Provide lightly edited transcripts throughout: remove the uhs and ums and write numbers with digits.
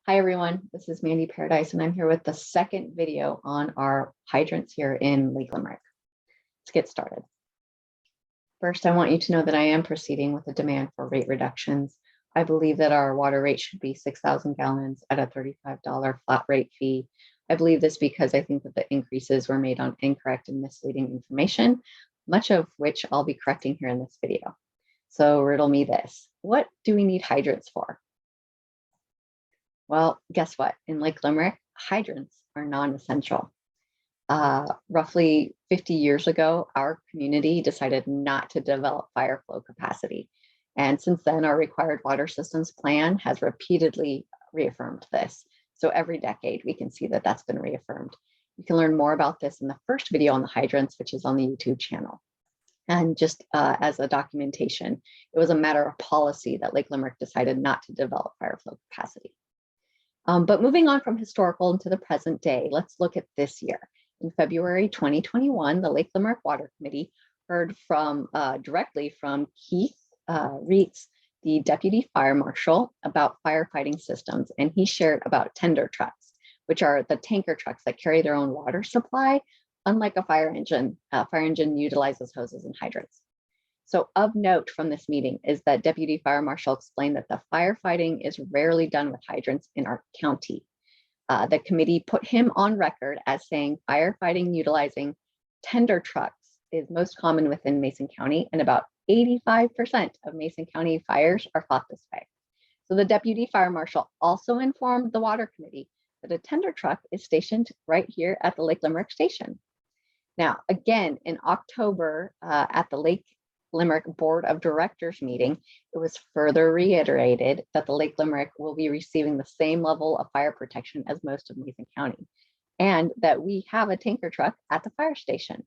Hi everyone, this is Mandy Paradise and I'm here with the second video on our hydrants here in Lake Limerick. Let's get started. First, I want you to know that I am proceeding with a demand for rate reductions. I believe that our water rate should be 6,000 gallons at a $35 flat rate fee. I believe this because I think that the increases were made on incorrect and misleading information, much of which I'll be correcting here in this video. So riddle me this, what do we need hydrants for? Well, guess what? In Lake Limerick, hydrants are non-essential. Roughly 50 years ago, our community decided not to develop fire flow capacity. And since then, our required water systems plan has repeatedly reaffirmed this. So every decade, we can see that that's been reaffirmed. You can learn more about this in the first video on the hydrants, which is on the YouTube channel. And just as a documentation, it was a matter of policy that Lake Limerick decided not to develop fire flow capacity. But moving on from historical into the present day, let's look at this year. In February 2021, the Lake Limerick Water Committee heard directly from Keith Reitz, the Deputy Fire Marshal, about firefighting systems, and he shared about tender trucks, which are the tanker trucks that carry their own water supply. Unlike a fire engine utilizes hoses and hydrants. So of note from this meeting is that Deputy Fire Marshal explained that the firefighting is rarely done with hydrants in our county. The committee put him on record as saying firefighting utilizing tender trucks is most common within Mason County, and about 85% of Mason County fires are fought this way. So the Deputy Fire Marshal also informed the Water Committee that a tender truck is stationed right here at the Lake Limerick station. Now, again, in October at the Lake Limerick Board of Directors meeting, it was further reiterated that the Lake Limerick will be receiving the same level of fire protection as most of Mason County, and that we have a tanker truck at the fire station.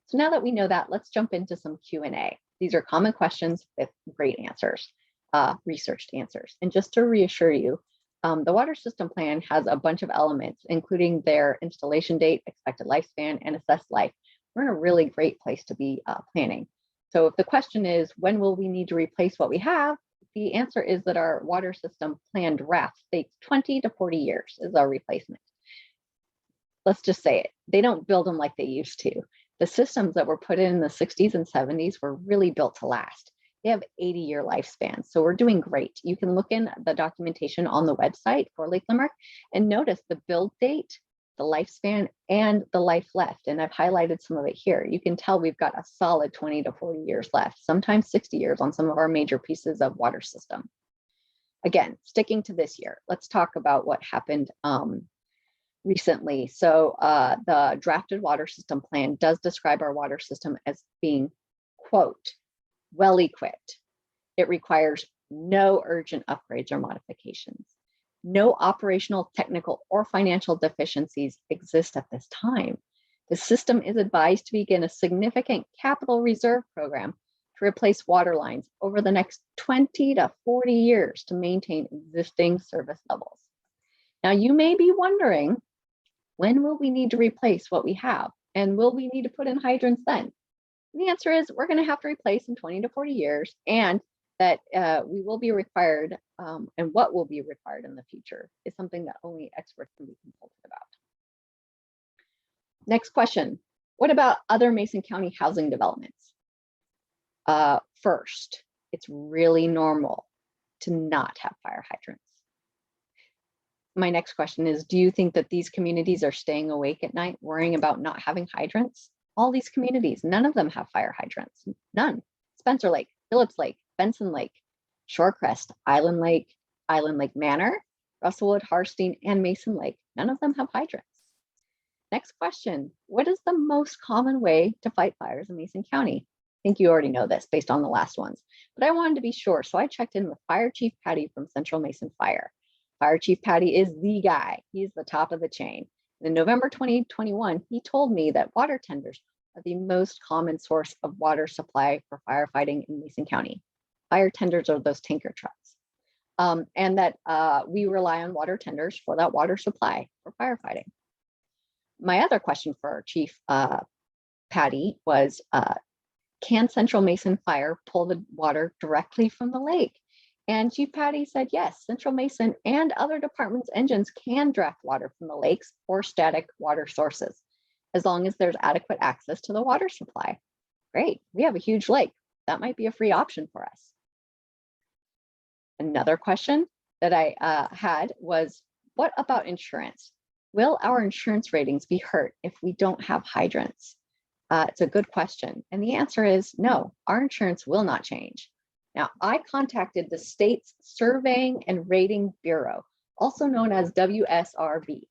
So now that we know that, let's jump into some Q&A. These are common questions with great answers, researched answers. And just to reassure you, the water system plan has a bunch of elements, including their installation date, expected lifespan, and assessed life. We're in a really great place to be planning. So if the question is, when will we need to replace what we have? The answer is that our water system plan draft states 20 to 40 years is our replacement. Let's just say it. They don't build them like they used to. The systems that were put in the 60s and 70s were really built to last. They have 80-year lifespans, so we're doing great. You can look in the documentation on the website for Lake Limerick and notice the build date, the lifespan, and the life left. And I've highlighted some of it here. You can tell we've got a solid 20 to 40 years left, sometimes 60 years on some of our major pieces of water system. Again, sticking to this year, let's talk about what happened recently. So the drafted water system plan does describe our water system as being, quote, well equipped. It requires no urgent upgrades or modifications. No operational, technical, or financial deficiencies exist at this time. The system is advised to begin a significant capital reserve program to replace water lines over the next 20 to 40 years to maintain existing service levels. Now, you may be wondering, when will we need to replace what we have? And will we need to put in hydrants then? And the answer is we're going to have to replace in 20 to 40 years, and that we will be required, and what will be required in the future is something that only experts can be consulted about. Next question, what about other Mason County housing developments? First, it's really normal to not have fire hydrants. My next question is, do you think that these communities are staying awake at night worrying about not having hydrants? All these communities, none of them have fire hydrants, none. Spencer Lake, Phillips Lake, Benson Lake, Shorecrest, Island Lake Manor, Russellwood, Harstein, and Mason Lake. None of them have hydrants. Next question, what is the most common way to fight fires in Mason County? I think you already know this based on the last ones, but I wanted to be sure, so I checked in with Fire Chief Patty from Central Mason Fire. Fire Chief Patty is the guy. He's the top of the chain. In November 2021, he told me that water tenders are the most common source of water supply for firefighting in Mason County. Fire tenders are those tanker trucks. And that we rely on water tenders for that water supply for firefighting. My other question for Chief Patty was, can Central Mason Fire pull the water directly from the lake? And Chief Patty said, yes, Central Mason and other departments' engines can draft water from the lakes or static water sources, as long as there's adequate access to the water supply. Great, we have a huge lake. That might be a free option for us. Another question that I had was, what about insurance? Will our insurance ratings be hurt if we don't have hydrants? It's a good question. And the answer is no, our insurance will not change. Now, I contacted the state's Surveying and Rating Bureau, also known as WSRB.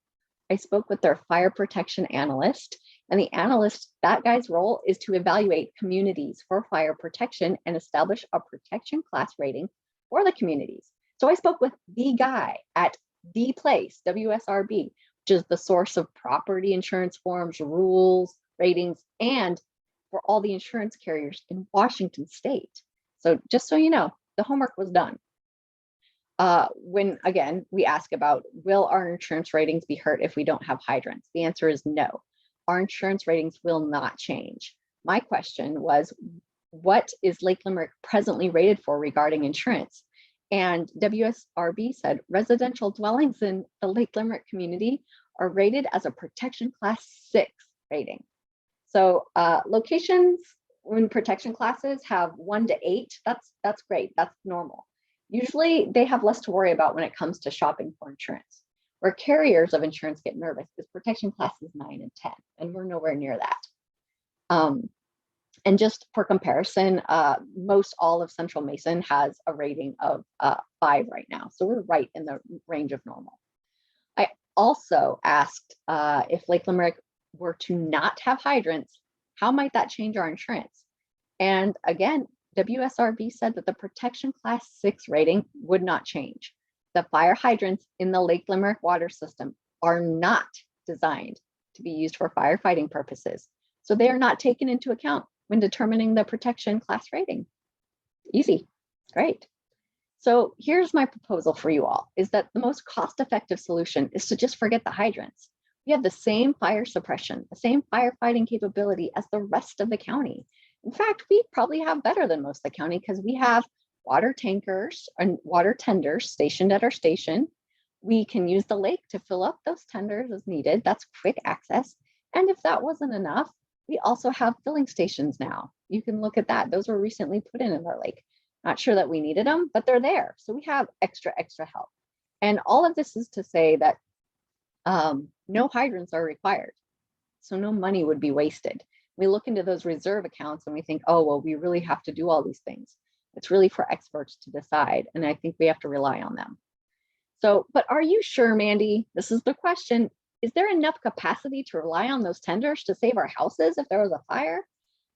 I spoke with their fire protection analyst, and the analyst, that guy's role is to evaluate communities for fire protection and establish a protection class rating for the communities. So I spoke with the guy at the place, WSRB, which is the source of property insurance forms, rules, ratings, and for all the insurance carriers in Washington state. So just so you know, the homework was done. When, again, we ask about, will our insurance ratings be hurt if we don't have hydrants? The answer is no. Our insurance ratings will not change. My question was, what is Lake Limerick presently rated for regarding insurance? And WSRB said residential dwellings in the Lake Limerick community are rated as a protection class 6 rating. So locations in protection classes have 1 to 8. That's great. That's normal. Usually they have less to worry about when it comes to shopping for insurance. Where carriers of insurance get nervous is protection classes 9 and 10, and we're nowhere near that. And just for comparison, most all of Central Mason has a rating of 5 right now. So we're right in the range of normal. I also asked if Lake Limerick were to not have hydrants, how might that change our insurance? And again, WSRB said that the protection class 6 rating would not change. The fire hydrants in the Lake Limerick water system are not designed to be used for firefighting purposes. So they are not taken into account when determining the protection class rating. Easy, great. So here's my proposal for you all, is that the most cost-effective solution is to just forget the hydrants. We have the same fire suppression, the same firefighting capability as the rest of the county. In fact, we probably have better than most of the county because we have water tankers and water tenders stationed at our station. We can use the lake to fill up those tenders as needed. That's quick access. And if that wasn't enough, we also have filling stations now. You can look at that. Those were recently put in our lake. Not sure that we needed them, but they're there. So we have extra help. And all of this is to say that no hydrants are required. So no money would be wasted. We look into those reserve accounts and we think, oh, well, we really have to do all these things. It's really for experts to decide. And I think we have to rely on them. So, but are you sure, Mandy? This is the question. Is there enough capacity to rely on those tenders to save our houses if there was a fire?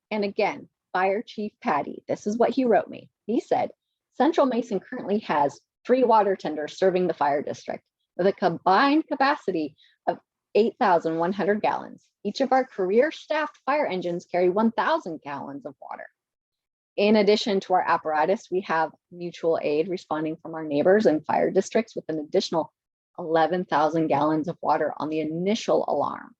And again, Fire Chief Patty, this is what he wrote me. He said, Central Mason currently has 3 water tenders serving the fire district with a combined capacity of 8,100 gallons. Each of our career staffed fire engines carry 1,000 gallons of water. In addition to our apparatus, we have mutual aid responding from our neighbors and fire districts with an additional 11,000 gallons of water on the initial alarm.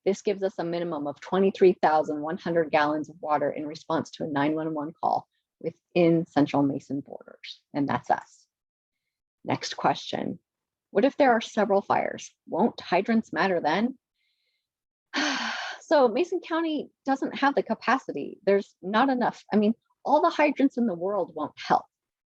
This gives us a minimum of 23,100 gallons of water in response to a 911 call within Central Mason borders, and that's us. Next question. What if there are several fires? Won't hydrants matter then? So Mason County doesn't have the capacity. There's not enough. I mean, all the hydrants in the world won't help,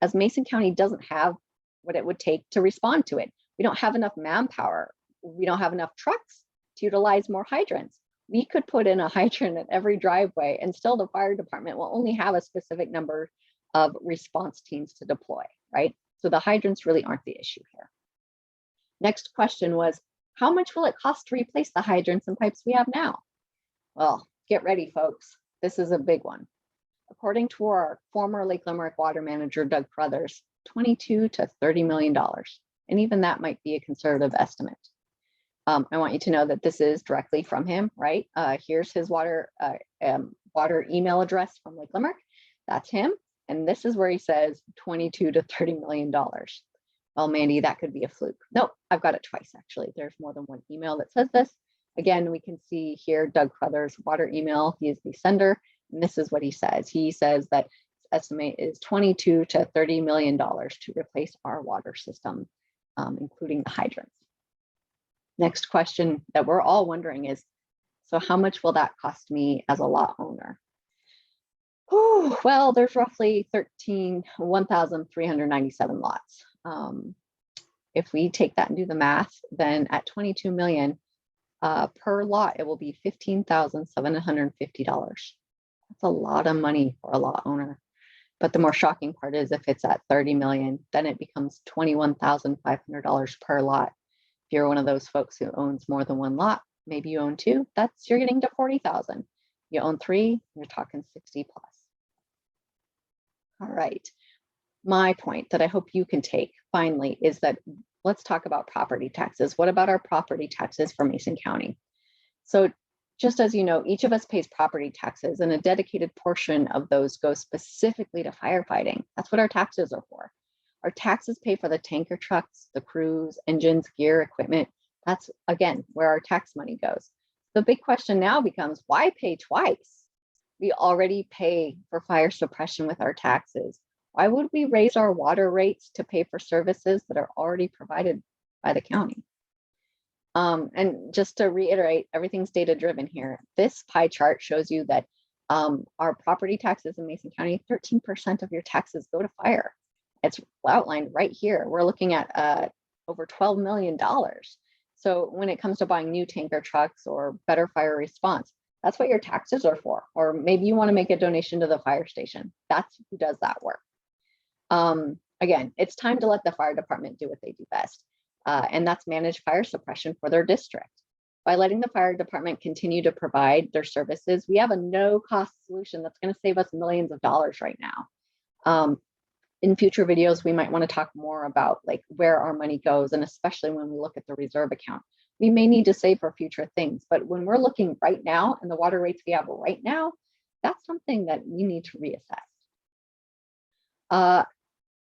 as Mason County doesn't have what it would take to respond to it. We don't have enough manpower. We don't have enough trucks to utilize more hydrants. We could put in a hydrant at every driveway and still the fire department will only have a specific number of response teams to deploy, right? So the hydrants really aren't the issue here. Next question was, how much will it cost to replace the hydrants and pipes we have now? Well, get ready, folks. This is a big one. According to our former Lake Limerick water manager, Doug Crothers, $22 to $30 million. And even that might be a conservative estimate. I want you to know that this is directly from him, right? Here's his water email address from Lake Limerick. That's him. And this is where he says $22 to $30 million. Well, Mandy, that could be a fluke. Nope, I've got it twice, actually. There's more than one email that says this. Again, we can see here Doug Crothers' water email. He is the sender. And this is what he says. He says that it's estimate is $22 to $30 million to replace our water system, including the hydrants. Next question that we're all wondering is, so how much will that cost me as a lot owner? Well, there's roughly 1,397 lots. If we take that and do the math, then at 22 million per lot, it will be $15,750. That's a lot of money for a lot owner. But the more shocking part is if it's at 30 million, then it becomes $21,500 per lot. If you're one of those folks who owns more than one lot, maybe you own two, you're getting to 40,000. You own three, you're talking 60 plus. All right. My point that I hope you can take finally is that let's talk about property taxes. What about our property taxes for Mason County? So just as you know, each of us pays property taxes, and a dedicated portion of those goes specifically to firefighting. That's what our taxes are for. Our taxes pay for the tanker trucks, the crews, engines, gear, equipment. That's, again, where our tax money goes. The big question now becomes, why pay twice? We already pay for fire suppression with our taxes. Why would we raise our water rates to pay for services that are already provided by the county? And just to reiterate, everything's data driven here. This pie chart shows you that our property taxes in Mason County, 13% of your taxes go to fire. It's outlined right here. We're looking at over $12 million. So when it comes to buying new tanker trucks or better fire response, that's what your taxes are for. Or maybe you want to make a donation to the fire station. That's who does that work. Again, it's time to let the fire department do what they do best. And that's manage fire suppression for their district. By letting the fire department continue to provide their services, we have a no-cost solution that's going to save us millions of dollars right now. In future videos, we might want to talk more about like where our money goes, and especially when we look at the reserve account. We may need to save for future things, but when we're looking right now and the water rates we have right now, that's something that we need to reassess.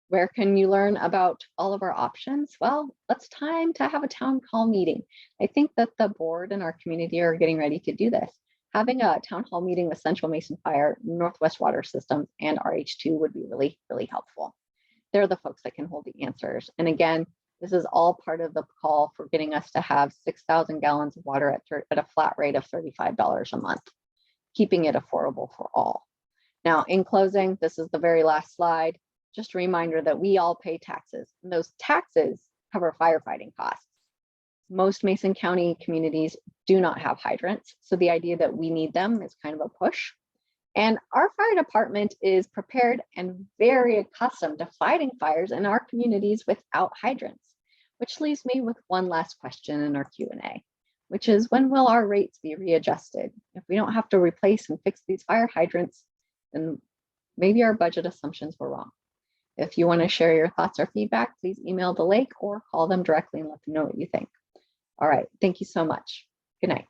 Where can you learn about all of our options? Well, it's time to have a town hall meeting. I think that the board and our community are getting ready to do this. Having a town hall meeting with Central Mason Fire, Northwest Water Systems, and RH2 would be really, really helpful. They're the folks that can hold the answers. And again, this is all part of the call for getting us to have 6,000 gallons of water at a flat rate of $35 a month, keeping it affordable for all. Now, in closing, this is the very last slide. Just a reminder that we all pay taxes, and those taxes cover firefighting costs. Most Mason County communities do not have hydrants, so the idea that we need them is kind of a push. And our fire department is prepared and very accustomed to fighting fires in our communities without hydrants, which leaves me with one last question in our Q&A, which is, when will our rates be readjusted? If we don't have to replace and fix these fire hydrants, then maybe our budget assumptions were wrong. If you want to share your thoughts or feedback, please email the lake or call them directly and let them know what you think. All right, thank you so much. Good night.